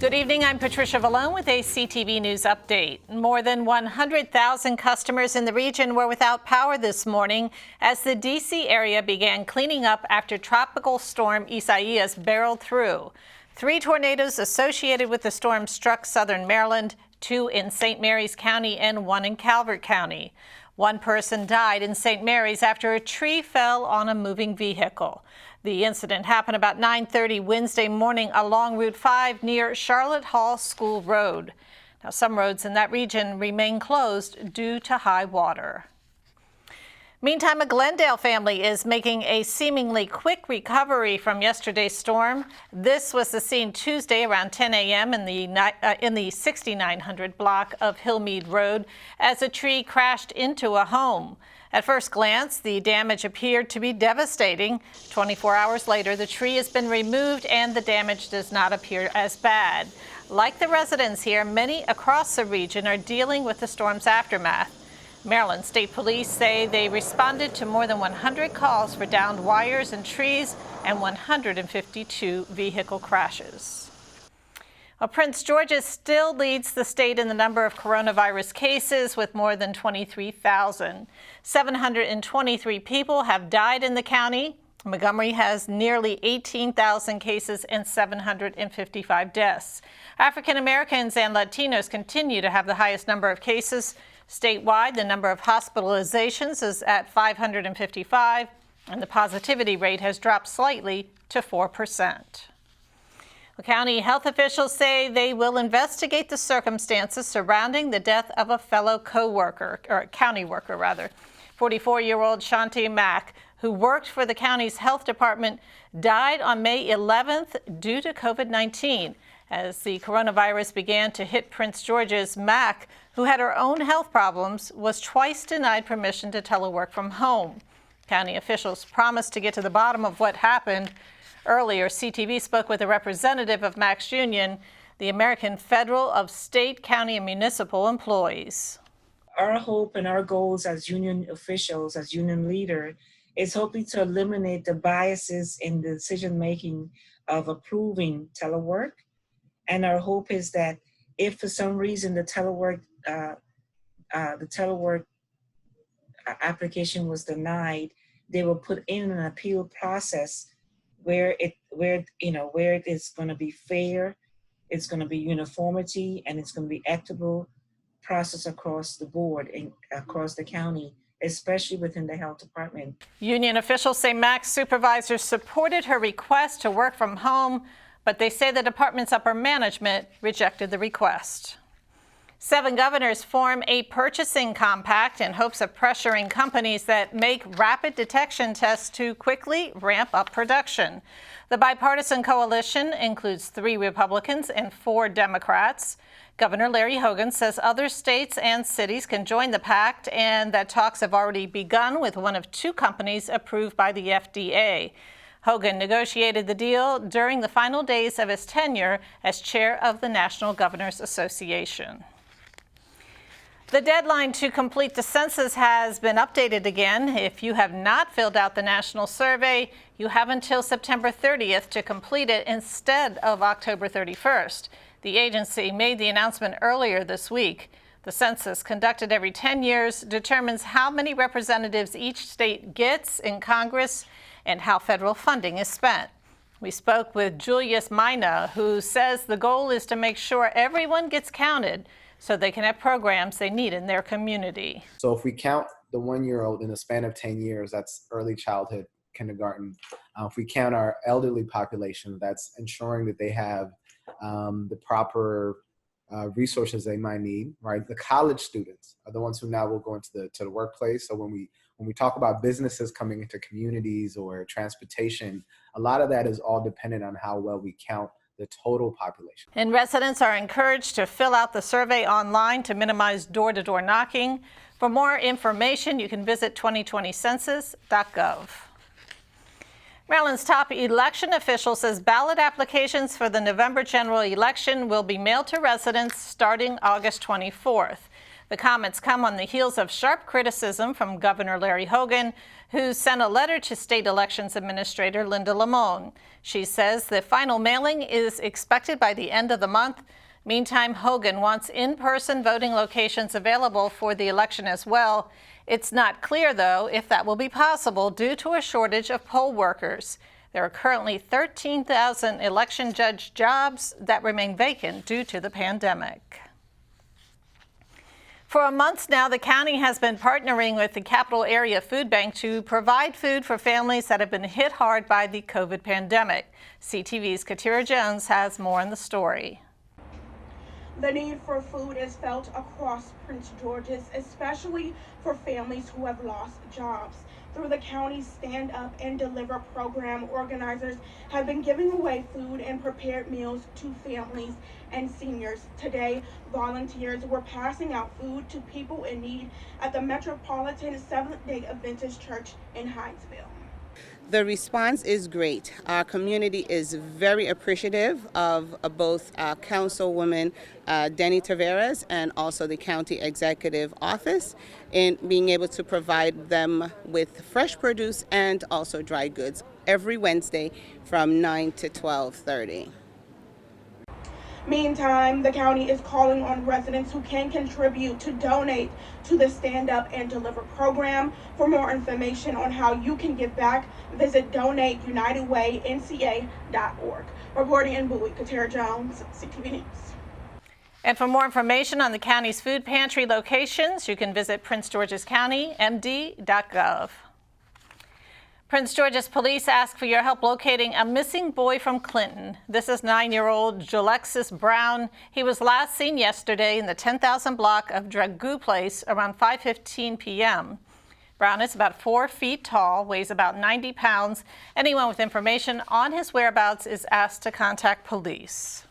Good evening, I'm Patricia Vallone with a CTV News update. More than 100,000 customers in the region were without power this morning as the D.C. area began cleaning up after Tropical Storm Isaias barreled through. 3 tornadoes associated with the storm struck southern Maryland, 2 in St. Mary's County and 1 in Calvert County. 1 person died in St. Mary's after a tree fell on a moving vehicle. The incident happened about 9:30 Wednesday morning along Route 5 near Charlotte Hall School Road. Now, some roads in that region remain closed due to high water. Meantime, a Glendale family is making a seemingly quick recovery from yesterday's storm. This was the scene Tuesday around 10 a.m. in the 6900 block of Hillmead Road as a tree crashed into a home. At first glance, the damage appeared to be devastating. 24 hours later, the tree has been removed and the damage does not appear as bad. Like the residents here, many across the region are dealing with the storm's aftermath. Maryland State Police say they responded to more than 100 calls for downed wires and trees and 152 vehicle crashes. Well, Prince George's still leads the state in the number of coronavirus cases with more than 23,000. 723 people have died in the county. Montgomery has nearly 18,000 cases and 755 deaths. African Americans and Latinos continue to have the highest number of cases. Statewide, the number of hospitalizations is at 555, and the positivity rate has dropped slightly to 4%. County health officials say they will investigate the circumstances surrounding the death of a fellow county worker. 44-year-old Shanti Mack, who worked for the county's health department, died on May 11th due to COVID-19. As the coronavirus began to hit Prince George's, Mack, who had her own health problems, was twice denied permission to telework from home. County officials promised to get to the bottom of what happened. Earlier, CTV spoke with a representative of Mack's union, the American Federal of State, County, and Municipal Employees. Our hope and our goals as union officials, as union leader, is hoping to eliminate the biases in the decision-making of approving telework. And our hope is that if for some reason the telework application was denied, they will put in an appeal process where it is going to be fair, it's going to be uniformity, and it's going to be equitable process across the board and across the county, especially within the health department. Union officials say Mack's supervisors supported her request to work from home, but they say the department's upper management rejected the request. 7 governors form a purchasing compact in hopes of pressuring companies that make rapid detection tests to quickly ramp up production. The bipartisan coalition includes 3 Republicans and 4 Democrats. Governor Larry Hogan says other states and cities can join the pact and that talks have already begun with one of 2 companies approved by the FDA. Hogan negotiated the deal during the final days of his tenure as chair of the National Governors Association. The deadline to complete the census has been updated again. If you have not filled out the national survey, you have until September 30th to complete it instead of October 31st. The agency made the announcement earlier this week. The census, conducted every 10 years, determines how many representatives each state gets in Congress and how federal funding is spent. We spoke with Julius Mina, who says the goal is to make sure everyone gets counted so they can have programs they need in their community. So if we count the 1-year-old in the span of 10 years, that's early childhood, kindergarten. If we count our elderly population, that's ensuring that they have the proper resources they might need, right? The college students are the ones who now will go into the workplace. So when we talk about businesses coming into communities or transportation, a lot of that is all dependent on how well we count the total population. And residents are encouraged to fill out the survey online to minimize door-to-door knocking. For more information, you can visit 2020census.gov. Maryland's top election official says ballot applications for the November general election will be mailed to residents starting August 24th. The comments come on the heels of sharp criticism from Governor Larry Hogan, who sent a letter to State Elections Administrator Linda Lamone. She says the final mailing is expected by the end of the month. Meantime, Hogan wants in-person voting locations available for the election as well. It's not clear, though, if that will be possible due to a shortage of poll workers. There are currently 13,000 election judge jobs that remain vacant due to the pandemic. For a month now, the county has been partnering with the Capital Area Food Bank to provide food for families that have been hit hard by the COVID pandemic. CTV's Katira Jones has more on the story. The need for food is felt across Prince George's, especially for families who have lost jobs. Through the county's Stand Up and Deliver program, organizers have been giving away food and prepared meals to families and seniors. Today, volunteers were passing out food to people in need at the Metropolitan Seventh-day Adventist Church in Hinesville. The response is great. Our community is very appreciative of both Councilwoman Denny Taveras and also the County Executive Office in being able to provide them with fresh produce and also dry goods every Wednesday from 9 to 12:30. Meantime, the county is calling on residents who can contribute to donate to the Stand Up and Deliver program. For more information on how you can give back, visit donateunitedwaynca.org. Reporting in Bowie, Katira Jones, CTV News. And for more information on the county's food pantry locations, you can visit princegeorgescountymd.gov. Prince George's police ask for your help locating a missing boy from Clinton. This is 9-year-old Jalexis Brown. He was last seen yesterday in the 10,000 block of Dragoo Place around 5:15 p.m. Brown is about 4 feet tall, weighs about 90 pounds. Anyone with information on his whereabouts is asked to contact police.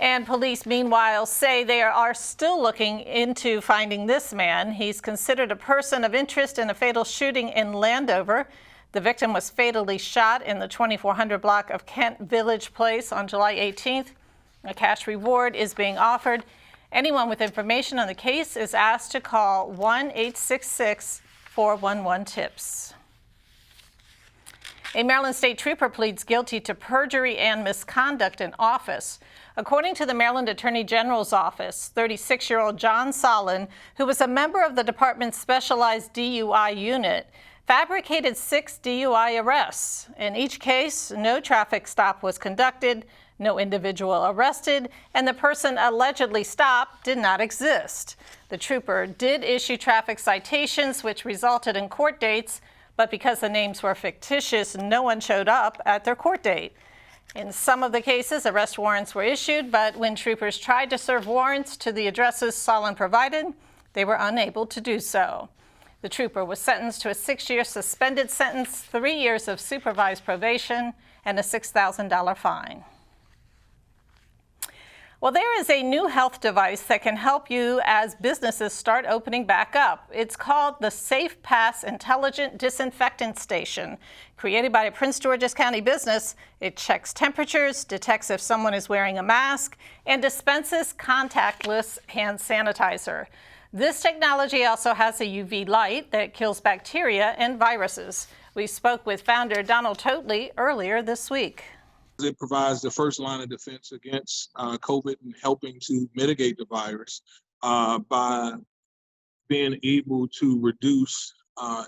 And police, meanwhile, say they are still looking into finding this man. He's considered a person of interest in a fatal shooting in Landover. The victim was fatally shot in the 2400 block of Kent Village Place on July 18th. A cash reward is being offered. Anyone with information on the case is asked to call 1-866-411-TIPS. A Maryland State Trooper pleads guilty to perjury and misconduct in office. According to the Maryland Attorney General's office, 36-year-old John Solon, who was a member of the department's specialized DUI unit, fabricated 6 DUI arrests. In each case, no traffic stop was conducted, no individual arrested, and the person allegedly stopped did not exist. The trooper did issue traffic citations, which resulted in court dates, but because the names were fictitious, no one showed up at their court date. In some of the cases, arrest warrants were issued, but when troopers tried to serve warrants to the addresses Solon provided, they were unable to do so. The trooper was sentenced to a 6-year suspended sentence, 3 years of supervised probation, and a $6,000 fine. Well, there is a new health device that can help you as businesses start opening back up. It's called the Safe Pass Intelligent Disinfectant Station. Created by a Prince George's County business, it checks temperatures, detects if someone is wearing a mask, and dispenses contactless hand sanitizer. This technology also has a UV light that kills bacteria and viruses. We spoke with founder Donald Totley earlier this week. It provides the first line of defense against COVID and helping to mitigate the virus by being able to reduce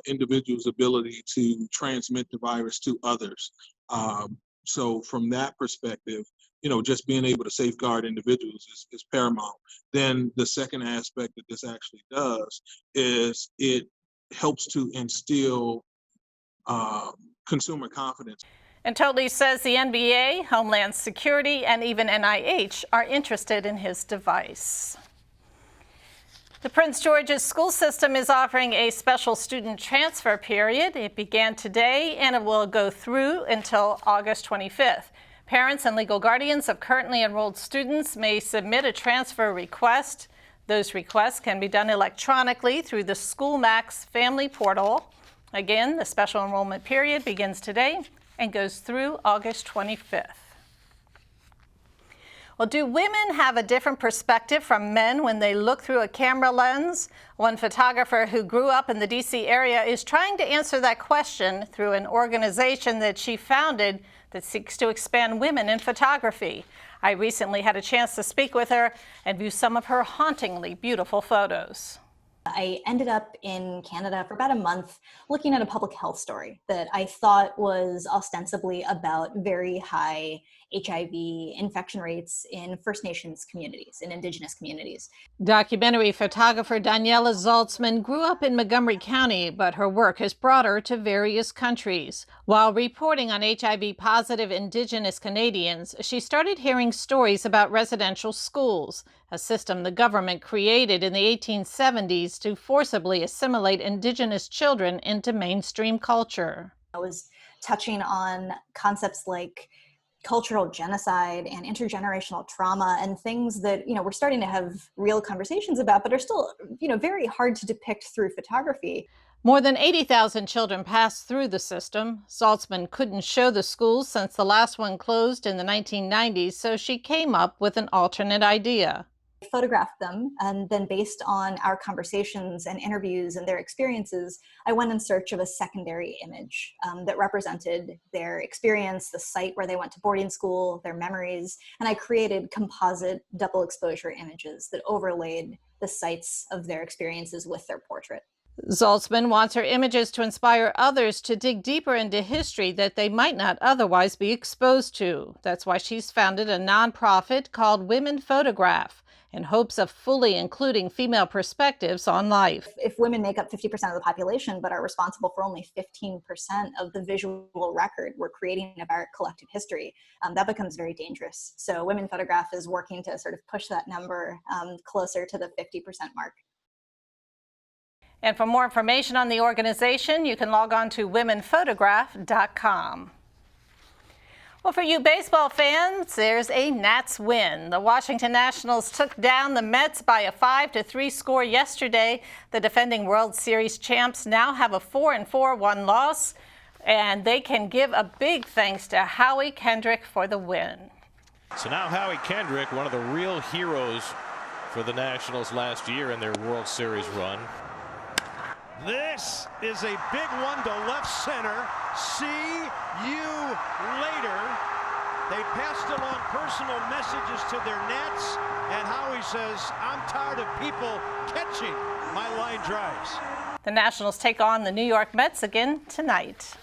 individuals' ability to transmit the virus to others. So from that perspective, just being able to safeguard individuals is paramount. Then the second aspect that this actually does is it helps to instill consumer confidence. And Totley says the NBA, Homeland Security, and even NIH are interested in his device. The Prince George's school system is offering a special student transfer period. It began today and it will go through until August 25th. Parents and legal guardians of currently enrolled students may submit a transfer request. Those requests can be done electronically through the SchoolMax Family Portal. Again, the special enrollment period begins today and goes through August 25th. Well, do women have a different perspective from men when they look through a camera lens? One photographer who grew up in the D.C. area is trying to answer that question through an organization that she founded that seeks to expand women in photography. I recently had a chance to speak with her and view some of her hauntingly beautiful photos. I ended up in Canada for about a month looking at a public health story that I thought was ostensibly about very high HIV infection rates in First Nations communities, in Indigenous communities. Documentary photographer Daniela Zaltzman grew up in Montgomery County, but her work has brought her to various countries. While reporting on HIV-positive Indigenous Canadians, she started hearing stories about residential schools, a system the government created in the 1870s to forcibly assimilate Indigenous children into mainstream culture. I was touching on concepts like cultural genocide and intergenerational trauma and things that, we're starting to have real conversations about, but are still, very hard to depict through photography. More than 80,000 children passed through the system. Zaltzman couldn't show the schools since the last one closed in the 1990s, so she came up with an alternate idea. I photographed them, and then based on our conversations and interviews and their experiences, I went in search of a secondary image that represented their experience, the site where they went to boarding school, their memories, and I created composite double exposure images that overlaid the sites of their experiences with their portrait. Zaltzman wants her images to inspire others to dig deeper into history that they might not otherwise be exposed to. That's why she's founded a nonprofit called Women Photograph, in hopes of fully including female perspectives on life. If women make up 50% of the population but are responsible for only 15% of the visual record we're creating of our collective history, that becomes very dangerous. So Women Photograph is working to sort of push that number closer to the 50% mark. And for more information on the organization, you can log on to womenphotograph.com. Well, for you baseball fans, there's a Nats win. The Washington Nationals took down the Mets by a 5-3 score yesterday. The defending World Series champs now have a 4-4 loss, and they can give a big thanks to Howie Kendrick for the win. So now Howie Kendrick, one of the real heroes for the Nationals last year in their World Series run. This is a big one to left center. See you later. They passed along personal messages to their nets, and Howie says, I'm tired of people catching my line drives. The Nationals take on the New York Mets again tonight.